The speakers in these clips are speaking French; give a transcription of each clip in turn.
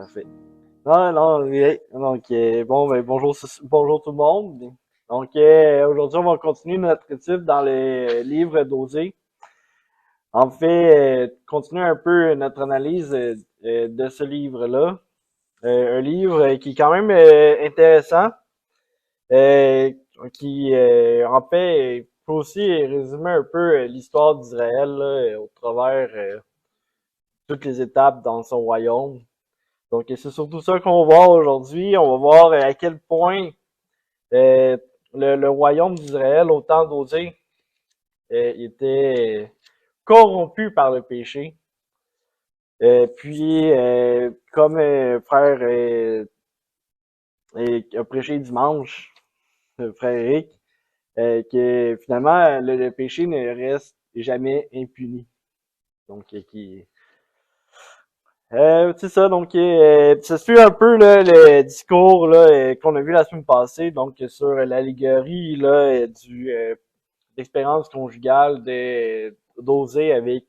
Parfait. Non, non, oui. Donc, bonjour tout le monde. Donc, aujourd'hui, on va continuer notre étude dans les livres d'Osée. En fait, continuer un peu notre analyse de ce livre-là. Un livre qui est quand même intéressant, euh, qui, en fait, peut aussi résumer un peu l'histoire d'Israël là, au travers toutes les étapes dans son royaume. Donc, c'est surtout ça qu'on va voir aujourd'hui. On va voir à quel point euh, le royaume d'Israël, au temps d'Osée, était corrompu par le péché. Puis, comme frère a prêché dimanche, frère Eric, que finalement, le péché ne reste jamais impuni. Donc, c'est ça, donc ça suit un peu là, le discours là, qu'on a vu la semaine passée, donc sur l'allégorie là, l'expérience conjugale d'Osée avec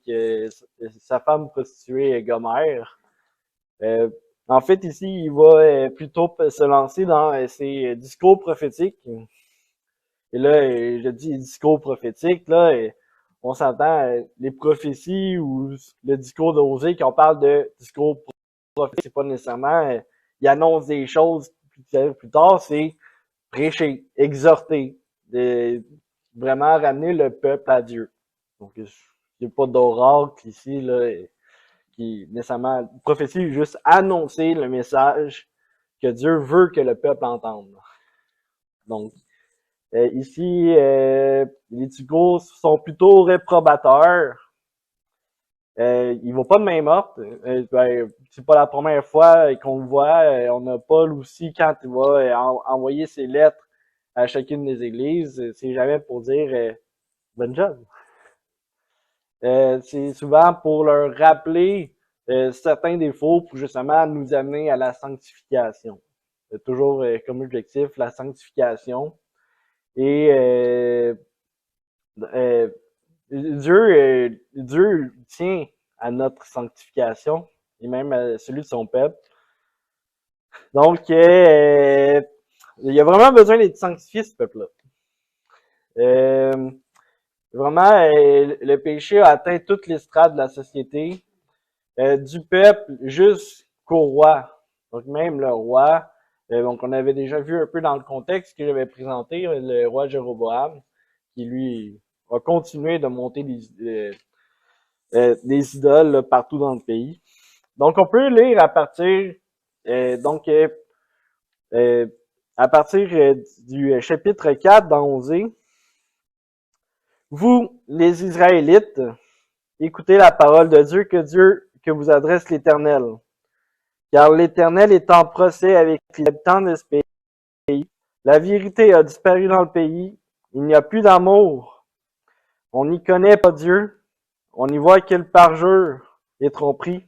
sa femme prostituée Gomère. Euh, en fait, ici, il va plutôt se lancer dans ses discours prophétiques. Et là, je dis discours prophétique, là, on s'entend les prophéties ou le discours d'Osée, quand on parle de discours prophétique, c'est pas nécessairement il annonce des choses plus tard, c'est prêcher, exhorter, vraiment ramener le peuple à Dieu. Donc, il n'y a pas d'oracle ici, là, qui nécessairement prophétie, juste annoncer le message que Dieu veut que le peuple entende. Donc, ici, les Tigos sont plutôt réprobateurs. Ils vont pas de main morte. C'est pas la première fois qu'on le voit. On a Paul aussi, quand il va envoyer ses lettres à chacune des églises, c'est jamais pour dire bonne job. C'est souvent pour leur rappeler certains défauts pour justement nous amener à la sanctification. Toujours comme objectif la sanctification. Et euh, Dieu tient à notre sanctification et même à celui de son peuple. Donc, il y a vraiment besoin d'être sanctifié, ce peuple-là. Vraiment, le péché a atteint toutes les strates de la société, du peuple jusqu'au roi. Donc, même le roi, donc on avait déjà vu un peu dans le contexte que j'avais présenté, le roi Jéroboam, qui lui a continué de monter des idoles là, partout dans le pays. Donc, on peut lire à partir, donc, euh, à partir du chapitre 4 dans Osée. Vous, les Israélites, écoutez la parole de Dieu que vous adresse l'Éternel. Car l'Éternel est en procès avec les habitants de ce pays. La vérité a disparu dans le pays. Il n'y a plus d'amour. On n'y connaît pas Dieu. On y voit qu'il parjure et tromperie.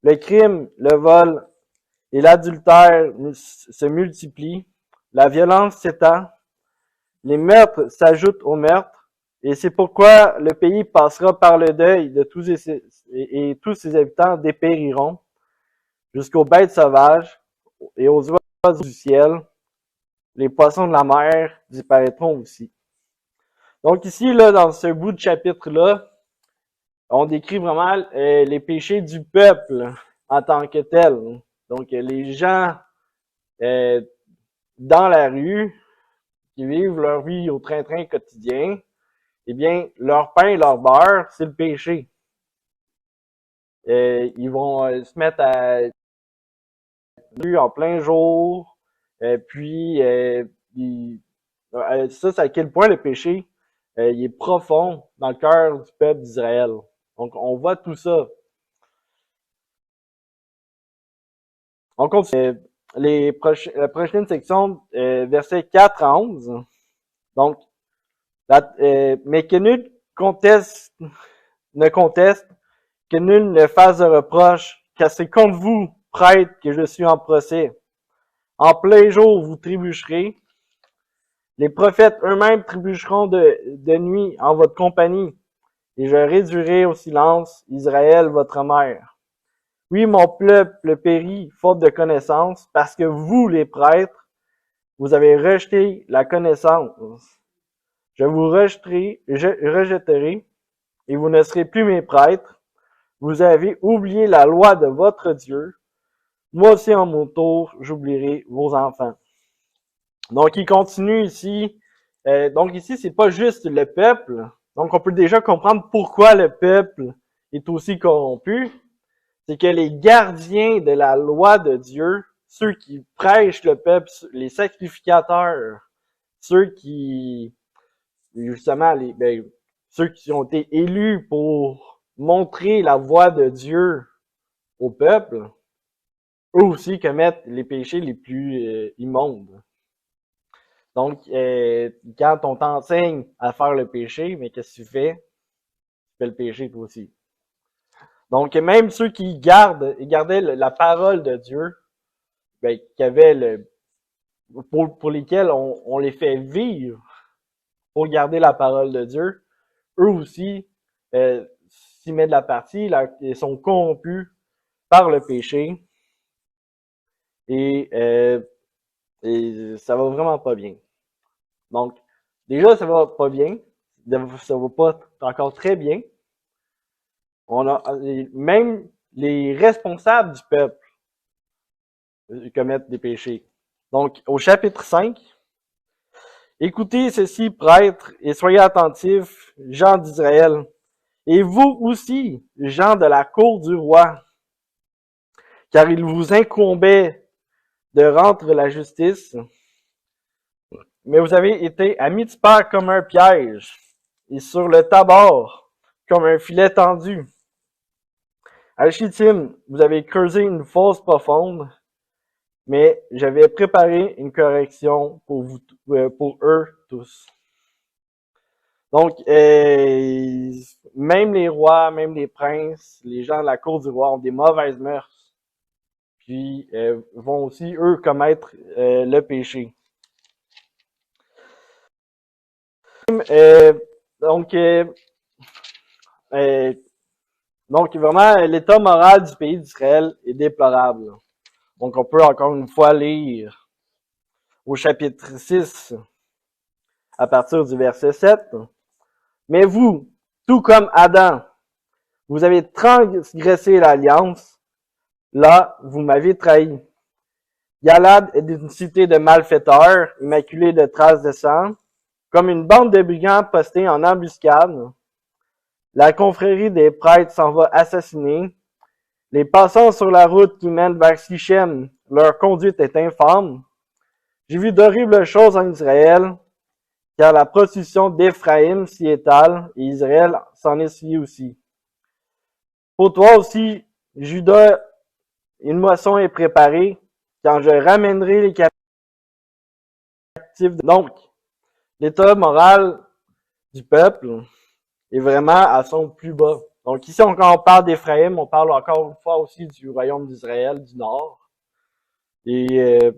Le crime, le vol et l'adultère se multiplient. La violence s'étend. Les meurtres s'ajoutent aux meurtres. Et c'est pourquoi le pays passera par le deuil de et tous ses habitants dépériront jusqu'aux bêtes sauvages et aux oiseaux du ciel. Les poissons de la mer disparaîtront aussi. Donc ici, là, dans ce bout de chapitre-là, on décrit vraiment les péchés du peuple en tant que tel. Donc les gens euh, dans la rue qui vivent leur vie au train-train quotidien, eh bien, leur pain et leur beurre, c'est le péché. Ils vont se mettre à en plein jour, puis ça, c'est à quel point le péché il est profond dans le cœur du peuple d'Israël. Donc, on voit tout ça. On continue. La prochaine section, versets 4 à 11. Donc, mais que nul ne conteste, que nul ne fasse de reproche, car c'est contre vous, prêtres, que je suis en procès. En plein jour, vous trébucherez. Les prophètes eux-mêmes trébucheront de nuit en votre compagnie, et je réduirai au silence Israël, votre mère. Oui, mon peuple périt faute de connaissance, parce que vous, les prêtres, vous avez rejeté la connaissance. Je vous rejetterai, et vous ne serez plus mes prêtres. Vous avez oublié la loi de votre Dieu. Moi aussi, en mon tour, j'oublierai vos enfants. Donc, il continue ici. Donc, ici, c'est pas juste le peuple. Donc, on peut déjà comprendre pourquoi le peuple est aussi corrompu. C'est que les gardiens de la loi de Dieu, ceux qui prêchent le peuple, les sacrificateurs, ceux qui, justement, ceux qui ont été élus pour montrer la voie de Dieu au peuple, eux aussi commettent les péchés les plus immondes. Donc, quand on t'enseigne à faire le péché, mais qu'est-ce que tu fais? Tu fais le péché toi aussi. Donc, même ceux qui gardaient la parole de Dieu, ben, qui avaient pour lesquels on les fait vivre pour garder la parole de Dieu, eux aussi s'y mettent de la partie, ils sont corrompus par le péché et, ça va vraiment pas bien. Donc, déjà, ça va pas bien, ça va pas encore très bien. On a même les responsables du peuple commettent des péchés. Donc, au chapitre 5, écoutez ceci, prêtres, et soyez attentifs, gens d'Israël, et vous aussi, gens de la cour du roi, car il vous incombait de rendre la justice, mais vous avez été à Mitzpah comme un piège, et sur le Tabor comme un filet tendu. À Chittim, vous avez creusé une fosse profonde, mais j'avais préparé une correction pour eux tous. Donc, même les rois, même les princes, les gens de la cour du roi ont des mauvaises mœurs, puis vont aussi, eux, commettre le péché. Euh, donc, donc, vraiment, l'état moral du pays d'Israël est déplorable. Donc, on peut encore une fois lire au chapitre 6, à partir du verset 7. Mais vous, tout comme Adam, vous avez transgressé l'alliance. Là, vous m'avez trahi. Galad est une cité de malfaiteurs, immaculée de traces de sang, comme une bande de brigands postés en embuscade. La confrérie des prêtres s'en va assassiner. Les passants sur la route qui mène vers Sichem, leur conduite est infâme. J'ai vu d'horribles choses en Israël, car la prostitution d'Éphraïm s'y étale, et Israël s'en essuie aussi. Pour toi aussi, Judas, une moisson est préparée, quand je ramènerai les captifs. Donc, l'état moral du peuple est vraiment à son plus bas. Donc ici, quand on parle d'Éphraïm, on parle encore une fois aussi du royaume d'Israël du Nord. Et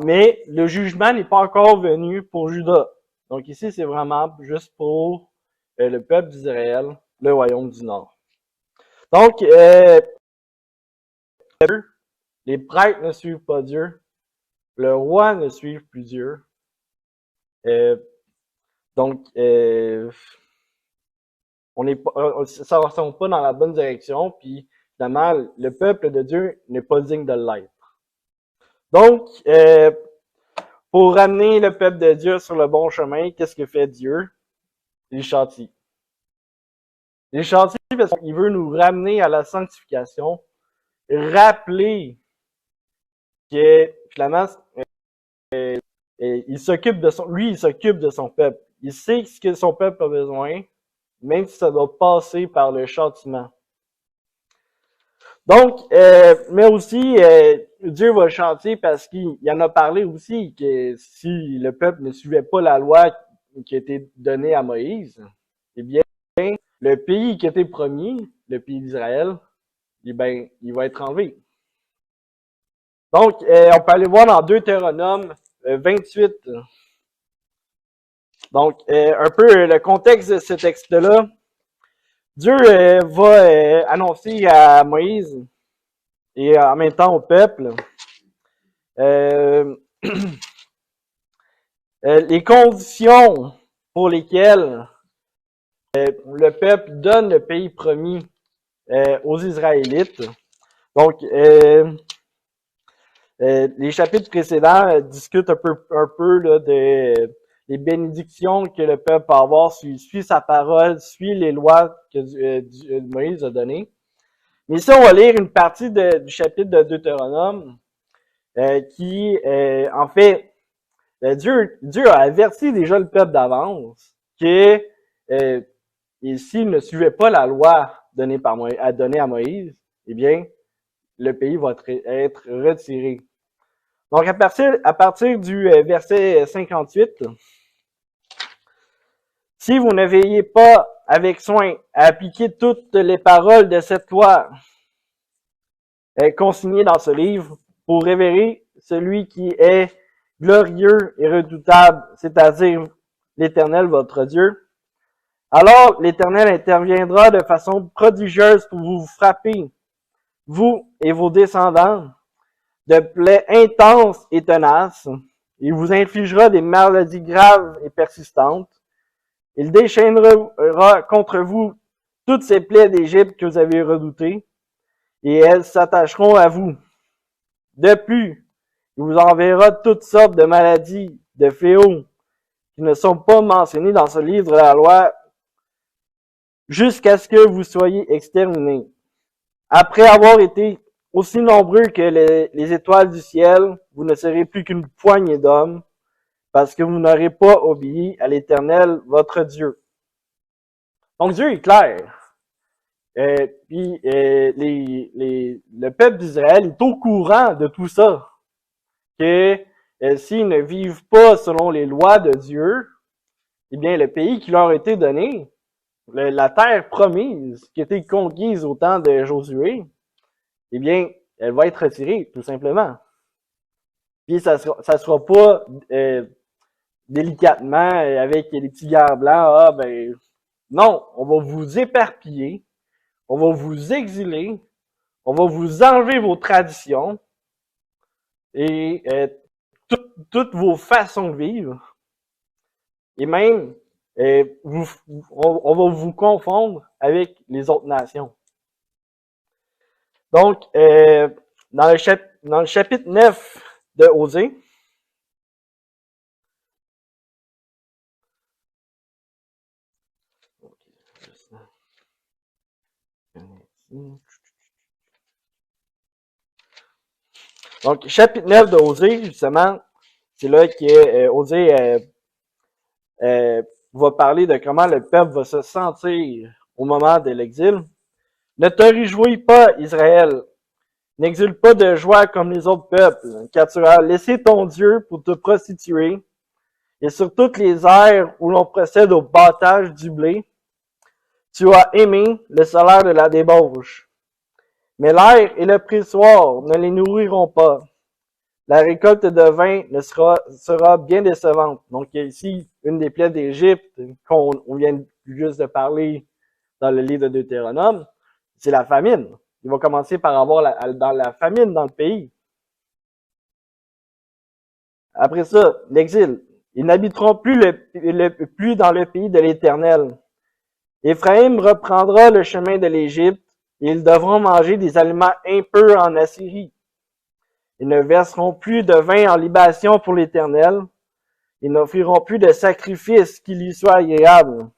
mais le jugement n'est pas encore venu pour Juda. Donc ici, c'est vraiment juste pour le peuple d'Israël, le royaume du Nord. Donc, les prêtres ne suivent pas Dieu. Le roi ne suit plus Dieu. Donc, on n'est pas, ça ne ressemble pas dans la bonne direction, puis finalement, le peuple de Dieu n'est pas digne de l'être. Donc, pour ramener le peuple de Dieu sur le bon chemin, qu'est-ce que fait Dieu? Il châtie. Il châtie parce qu'il veut nous ramener à la sanctification, rappeler que finalement, il s'occupe de son peuple. Il sait ce que son peuple a besoin, même si ça doit passer par le châtiment. Donc, mais aussi, Dieu va chanter parce qu'il en a parlé aussi que si le peuple ne suivait pas la loi qui a été donnée à Moïse, eh bien, le pays qui était promis, le pays d'Israël, eh bien, il va être enlevé. Donc, on peut aller voir dans Deutéronome 28. Donc, un peu le contexte de ce texte-là. Dieu va annoncer à Moïse et en même temps au peuple. Euh, les conditions pour lesquelles le peuple donne le pays promis aux Israélites. Donc, les chapitres précédents discutent un peu là, des bénédictions que le peuple peut avoir, suit sa parole, suit les lois que Moïse a données. Mais ici, on va lire une partie du chapitre de Deutéronome qui, en fait, Dieu a averti déjà le peuple d'avance que s'il ne suivait pas la loi donnée à Moïse, eh bien, le pays va être retiré. Donc, à partir du verset 58, si vous ne veillez pas avec soin à appliquer toutes les paroles de cette loi consignées dans ce livre pour révérer celui qui est glorieux et redoutable, c'est-à-dire l'Éternel, votre Dieu, alors l'Éternel interviendra de façon prodigieuse pour vous frapper, vous et vos descendants, de plaies intenses et tenaces. Il vous infligera des maladies graves et persistantes. Il déchaînera contre vous toutes ces plaies d'Égypte que vous avez redoutées, et elles s'attacheront à vous. De plus, il vous enverra toutes sortes de maladies, de fléaux, qui ne sont pas mentionnés dans ce livre de la loi, jusqu'à ce que vous soyez exterminés. Après avoir été aussi nombreux que les étoiles du ciel, vous ne serez plus qu'une poignée d'hommes, parce que vous n'aurez pas obéi à l'Éternel, votre Dieu. Donc Dieu est clair. Puis le peuple d'Israël est au courant de tout ça. Que s'ils ne vivent pas selon les lois de Dieu, eh bien le pays qui leur a été donné, la terre promise, qui a été conquise au temps de Josué, eh bien, elle va être retirée, tout simplement. Puis ça sera pas délicatement avec les petits gars blancs, non, on va vous éparpiller, on va vous exiler, on va vous enlever vos traditions et toutes vos façons de vivre. Et même, on va vous confondre avec les autres nations. Donc, dans le chapitre 9 de Osée, donc, chapitre 9 de Osée, justement, c'est là que Osée va parler de comment le peuple va se sentir au moment de l'exil. Ne te réjouis pas, Israël. N'exulte pas de joie comme les autres peuples, car tu as laissé ton Dieu pour te prostituer, et sur toutes les aires où l'on procède au battage du blé, tu as aimé le salaire de la débauche. Mais l'air et le pressoir ne les nourriront pas. La récolte de vin sera bien décevante. Donc ici, une des plaies d'Égypte qu'on vient juste de parler dans le livre de Deutéronome, c'est la famine. Il va commencer par avoir la famine dans le pays. Après ça, l'exil. Ils n'habiteront plus plus dans le pays de l'Éternel. Éphraïm reprendra le chemin de l'Égypte et ils devront manger des aliments impurs en Assyrie. Ils ne verseront plus de vin en libation pour l'Éternel. Ils n'offriront plus de sacrifices qui lui soient agréables.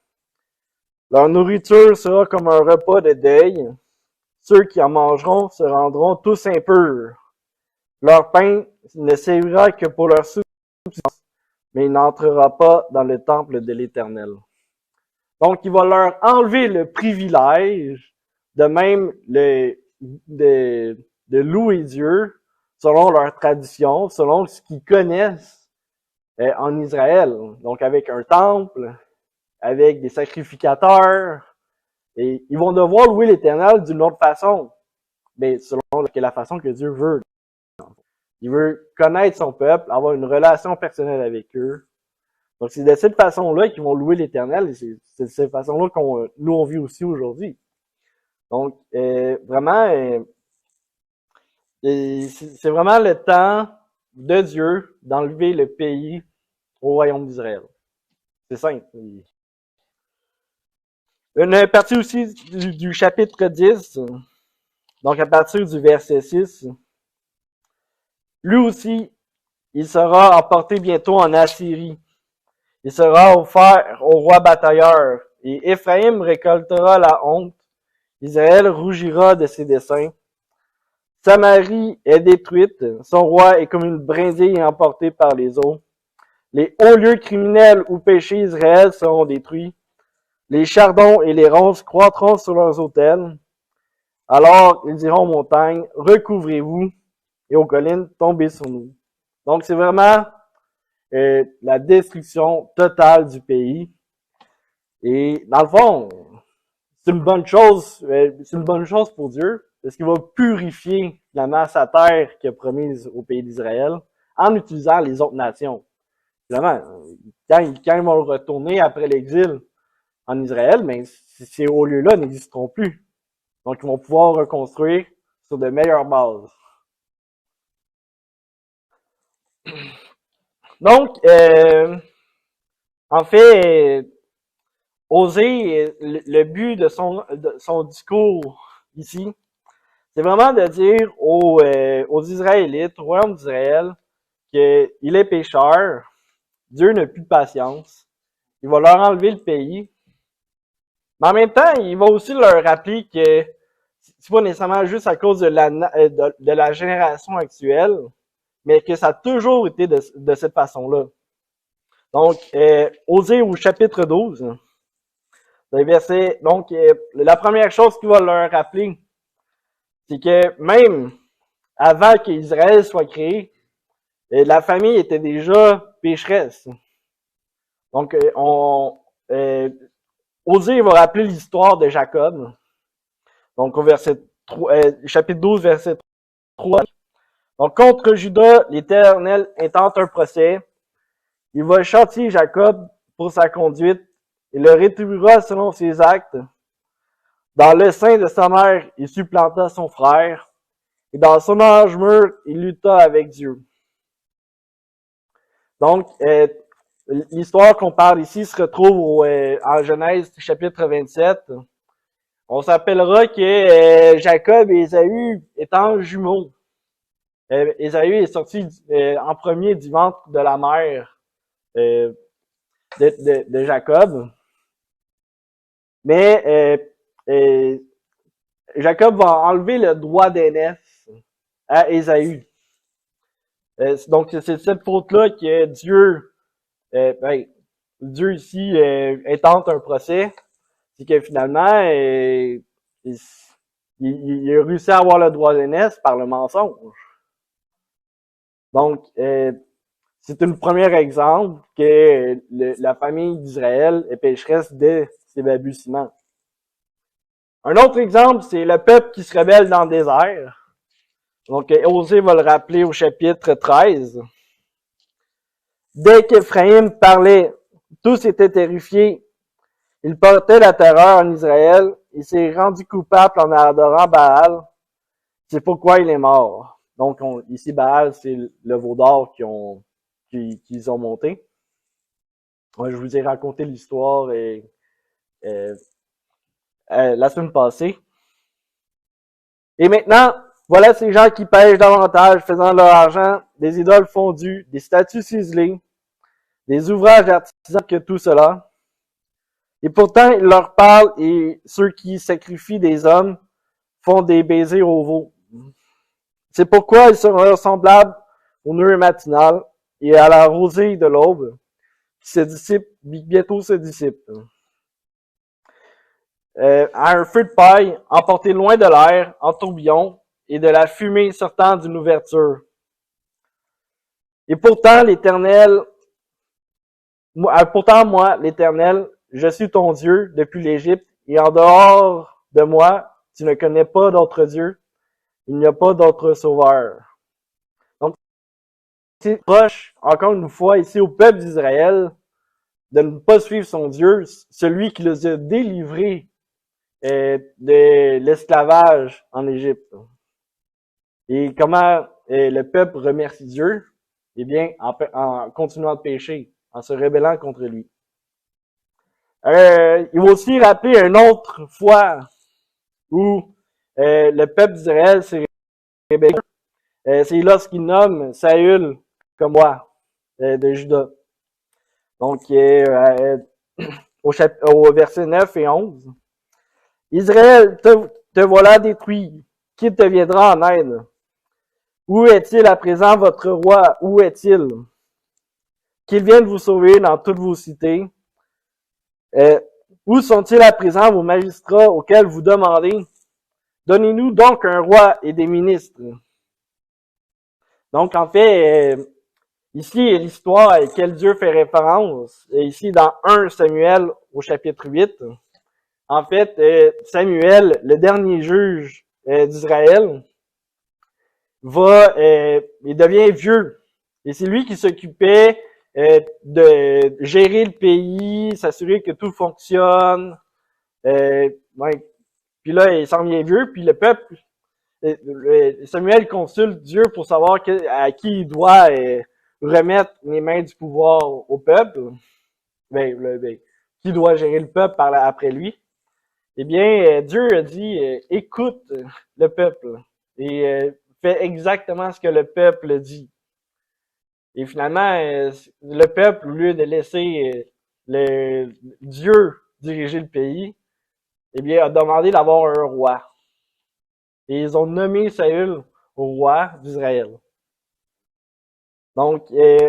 Leur nourriture sera comme un repas de deuil. Ceux qui en mangeront se rendront tous impurs. Leur pain ne servira que pour leur subsistance, mais il n'entrera pas dans le temple de l'Éternel. Donc, il va leur enlever le privilège de même de louer Dieu selon leur tradition, selon ce qu'ils connaissent en Israël. Donc, avec un temple, avec des sacrificateurs, et ils vont devoir louer l'Éternel d'une autre façon, mais selon la façon que Dieu veut. Il veut connaître son peuple, avoir une relation personnelle avec eux. Donc, c'est de cette façon-là qu'ils vont louer l'Éternel, et c'est de cette façon-là nous, on vit aussi aujourd'hui. Donc, vraiment, C'est vraiment le temps de Dieu d'enlever le pays au royaume d'Israël. C'est simple. Une partie aussi du chapitre 10, donc à partir du verset 6, lui aussi, il sera emporté bientôt en Assyrie. Il sera offert au roi batailleur, et Éphraïm récoltera la honte. Israël rougira de ses desseins. Samarie est détruite, son roi est comme une brindille emportée par les eaux. Les hauts lieux criminels où péchait Israël seront détruits. Les chardons et les ronces croîtront sur leurs autels. Alors ils diront aux montagnes, recouvrez-vous, et aux collines, tombez sur nous. Donc c'est vraiment la destruction totale du pays. Et dans le fond, c'est une bonne chose pour Dieu, parce qu'il va purifier finalement sa terre qu'il a promise au pays d'Israël en utilisant les autres nations. Finalement, quand ils vont retourner après l'exil en Israël, mais ces hauts lieux-là n'existeront plus. Donc, ils vont pouvoir reconstruire sur de meilleures bases. Donc, en fait, Osée, le but de son discours ici, c'est vraiment de dire aux Israélites, au royaume d'Israël, qu'il est pécheur, Dieu n'a plus de patience, il va leur enlever le pays, mais en même temps, il va aussi leur rappeler que c'est pas nécessairement juste à cause de la génération actuelle, mais que ça a toujours été de cette façon-là. Donc, Osée au chapitre 12, donc, la première chose qu'il va leur rappeler, c'est que même avant qu'Israël soit créé, la famille était déjà pécheresse. Donc, Osée va rappeler l'histoire de Jacob. Donc, au verset 3, chapitre 12, verset 3. Donc, contre Judas, l'Éternel intente un procès. Il va châtier Jacob pour sa conduite. Il le rétribuera selon ses actes. Dans le sein de sa mère, il supplanta son frère. Et dans son âge mûr, il lutta avec Dieu. Donc, l'histoire qu'on parle ici se retrouve en Genèse chapitre 27. On s'appellera que Jacob et Ésaü étant jumeaux. Ésaü est sorti en premier du ventre de la mère de Jacob. Mais Jacob va enlever le droit d'aînesse à Ésaü. Donc c'est cette faute-là que Dieu ici intente un procès. C'est que finalement, il a réussi à avoir le droit d'aînesse par le mensonge. Donc, c'est un premier exemple que la famille d'Israël est pécheresse de ses balbutiements. Un autre exemple, c'est le peuple qui se rebelle dans le désert. Donc, Osée va le rappeler au chapitre 13. Dès qu'Éphraïm parlait, tous étaient terrifiés. Il portait la terreur en Israël. Il s'est rendu coupable en adorant Baal. C'est pourquoi il est mort. Donc, ici, Baal, c'est le veau d'or qu'ils ont monté. Ouais, je vous ai raconté l'histoire la semaine passée. Et maintenant, voilà ces gens qui pêchent davantage, faisant leur argent, des idoles fondues, des statues ciselées, des ouvrages d'artisans que tout cela. Et pourtant, il leur parle et ceux qui sacrifient des hommes font des baisers au veau. C'est pourquoi ils seront semblables aux nuées matinales et à la rosée de l'aube qui bientôt se dissipe. À un feu de paille emporté loin de l'air, en tourbillon, et de la fumée sortant d'une ouverture. Et pourtant, moi, l'Éternel, je suis ton Dieu depuis l'Égypte, et en dehors de moi, tu ne connais pas d'autre Dieu. Il n'y a pas d'autre sauveur. Donc, c'est proche, encore une fois, ici au peuple d'Israël, de ne pas suivre son Dieu, celui qui les a délivrés de l'esclavage en Égypte. Et comment le peuple remercie Dieu? Eh bien, en continuant de pécher, en se rébellant contre lui. Il va aussi rappeler une autre fois où le peuple d'Israël s'est rébellé. C'est lorsqu'il nomme Saül comme roi de Juda. Donc, au verset 9 et 11. Israël, te voilà détruit. Qui te viendra en aide? Où est-il à présent votre roi? Où est-il? Qu'il vienne vous sauver dans toutes vos cités. Où sont-ils à présent vos magistrats auxquels vous demandez? Donnez-nous donc un roi et des ministres. Donc, en fait, ici, l'histoire à laquelle Dieu fait référence, ici dans 1 Samuel au chapitre 8, en fait, Samuel, le dernier juge d'Israël, il devient vieux. Et c'est lui qui s'occupait de gérer le pays, s'assurer que tout fonctionne. Ouais. Puis là, il s'en vient vieux, puis le peuple, Samuel consulte Dieu pour savoir à qui il doit remettre les mains du pouvoir au peuple. Qui doit gérer le peuple après lui. Eh bien, Dieu a dit, écoute le peuple et fais exactement ce que le peuple dit. Et finalement, le peuple, au lieu de laisser le Dieu diriger le pays, eh bien, a demandé d'avoir un roi. Et ils ont nommé Saül roi d'Israël. Donc,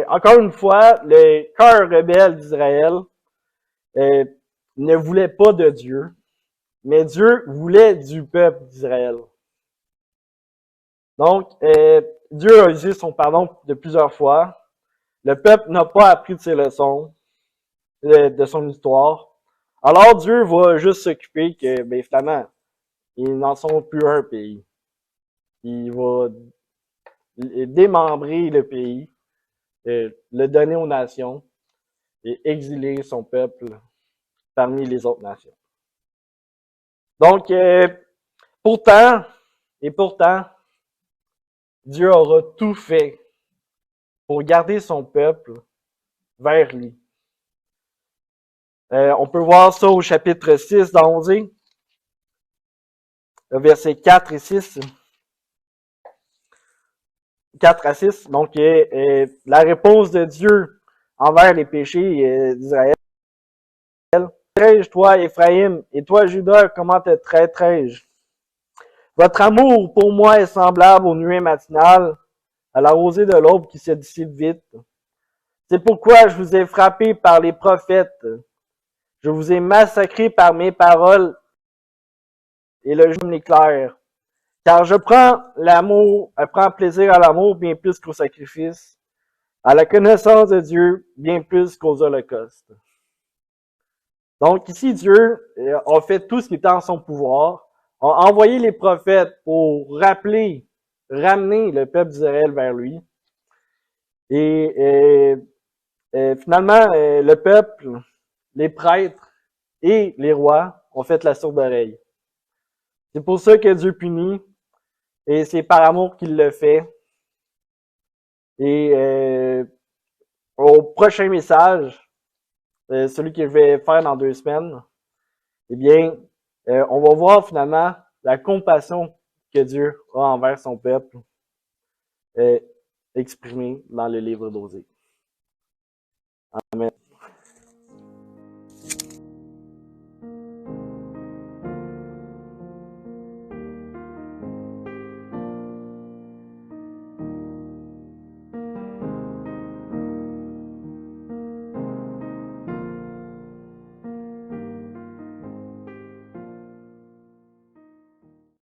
encore une fois, le cœur rebelle d'Israël ne voulait pas de Dieu, mais Dieu voulait du peuple d'Israël. Donc, Dieu a usé son pardon de plusieurs fois. Le peuple n'a pas appris de ses leçons, de son histoire. Alors Dieu va juste s'occuper que, ben, finalement, ils n'en sont plus un pays. Il va démembrer le pays, le donner aux nations et exiler son peuple parmi les autres nations. Donc, pourtant, Dieu aura tout fait pour garder son peuple vers lui. On peut voir ça au chapitre 6 d'Osée, versets 4 et 6. 4 à 6. Donc, la réponse de Dieu envers les péchés d'Israël. Traiterai-je, toi, Éphraïm, et toi, Juda, comment te traiterai-je? Votre amour pour moi est semblable aux nuées matinales, à la rosée de l'aube qui se dissipe vite. C'est pourquoi je vous ai frappé par les prophètes. Je vous ai massacré par mes paroles et le jour m'éclaire. Car je prends plaisir à l'amour bien plus qu'au sacrifice, à la connaissance de Dieu bien plus qu'aux holocaustes. Donc ici, Dieu a fait tout ce qui était en son pouvoir, a envoyé les prophètes pour ramener le peuple d'Israël vers lui. Et finalement, le peuple, les prêtres et les rois ont fait la sourde oreille. C'est pour ça que Dieu punit, et c'est par amour qu'il le fait. Et au prochain message, celui que je vais faire dans 2 semaines, eh bien, on va voir finalement la compassion que Dieu a envers son peuple exprimée dans le livre d'Osée.